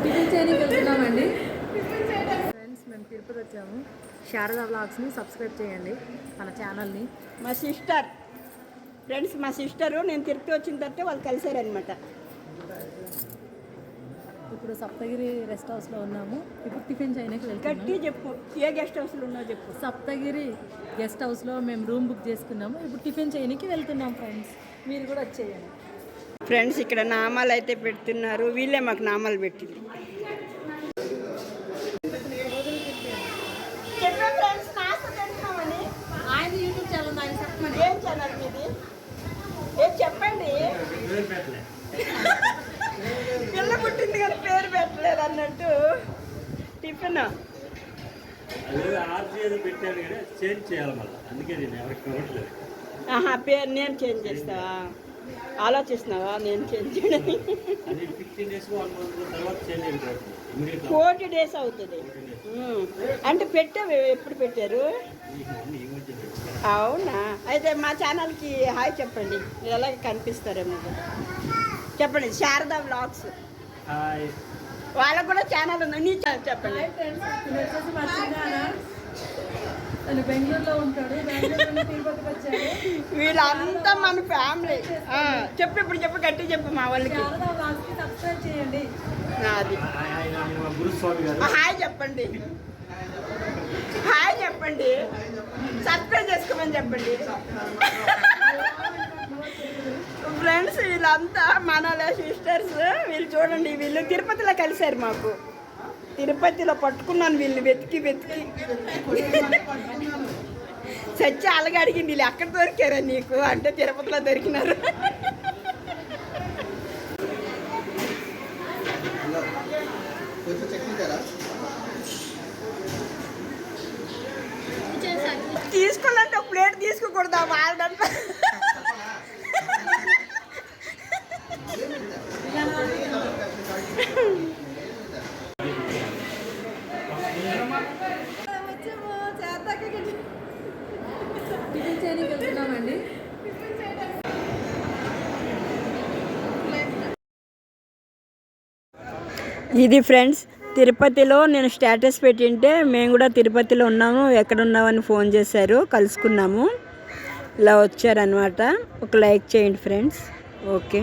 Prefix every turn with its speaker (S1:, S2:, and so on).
S1: Tiffin చేయడానికి వెళ్తున్నామండి friends. మేము తిరుపతి వచ్చాము. శారదా వ్లాగ్స్ని సబ్స్క్రైబ్ చేయండి మన ఛానల్ని.
S2: మా సిస్టర్ ఫ్రెండ్స్, మా సిస్టరు నేను తిరుపతి వచ్చిన తర్వాత వాళ్ళు కలిసారనమాట.
S1: ఇప్పుడు సప్తగిరి రెస్ట్ హౌస్లో ఉన్నాము. ఇప్పుడు టిఫిన్ చేయడానికి
S2: గట్టి
S1: వెళ్తున్నాము.
S2: చెప్పు, ఏ గెస్ట్ హౌస్లో ఉన్నావు చెప్పు.
S1: సప్తగిరి గెస్ట్ హౌస్లో మేము రూమ్ బుక్ చేసుకున్నాము. ఇప్పుడు టిఫిన్ చేయడానికి వెళ్తున్నాం ఫ్రెండ్స్. మీరు కూడా వచ్చేయండి
S2: ఫ్రెండ్స్. ఇక్కడ నామాలు అయితే పెడుతున్నారు, వీళ్ళే మాకు నామాలు పెట్టింది.
S1: ఆయన యూట్యూబ్ ఛానల్ ఆయన చెప్పండి.
S2: ఏం ఛానల్ మీది? ఏం చెప్పండి. పిల్ల పుట్టింది కదా పేరు పెట్టలేదు అన్నట్టు. టిఫిన్ పేరు నేను చేంజ్ చేస్తావా? ఆలోచిస్తున్నావా నేను చేంజ్ చేయడం? 40 days అవుతుంది. అంటే పెట్టావు, ఎప్పుడు పెట్టారు? అవునా? అయితే మా ఛానల్కి హాయ్ చెప్పండి. ఎలాగ కనిపిస్తారేమో చెప్పండి. శారదా వ్లాగ్స్ వాళ్ళకు కూడా ఛానల్ ఉంది. నీ ఛానల్ చెప్పండి.
S1: బెంగళూరులో ఉంటాడు.
S2: వీళ్ళంతా మన ఫ్యామిలీ. చెప్పు, ఇప్పుడు చెప్పు, గట్టి చెప్పు మా వాళ్ళకి.
S1: సబ్స్క్రైబ్ చేయండి.
S2: అది హాయ్ చెప్పండి. హాయ్ చెప్పండి. సబ్స్క్రైబ్ చేసుకోమని చెప్పండి. ఫ్రెండ్స్, వీళ్ళంతా మనలే సిస్టర్స్. వీళ్ళు చూడండి, వీళ్ళు తిరుపతిలో కలిశారు. మాకు తిరుపతిలో పట్టుకున్నాను వీళ్ళని వెతికి వెతికి. సచ్చి అలాగే అడిగింది, వీళ్ళు ఎక్కడ దొరికారా నీకు అంటే తిరుపతిలో దొరికినారు. తీసుకోవాలంటే ఒక ప్లేట్ తీసుకోకూడదా వాళ్ళంతా?
S1: టిఫిన్ చేయడానికి వెళ్తున్నామండి.
S2: ఇది ఫ్రెండ్స్, తిరుపతిలో నేను స్టేటస్ పెట్టింటే మేము కూడా తిరుపతిలో ఉన్నాము, ఎక్కడ ఉన్నామని ఫోన్ చేశారు, కలుసుకున్నాము. ఇలా వచ్చారనమాట. ఒక లైక్ చేయండి ఫ్రెండ్స్. ఓకే.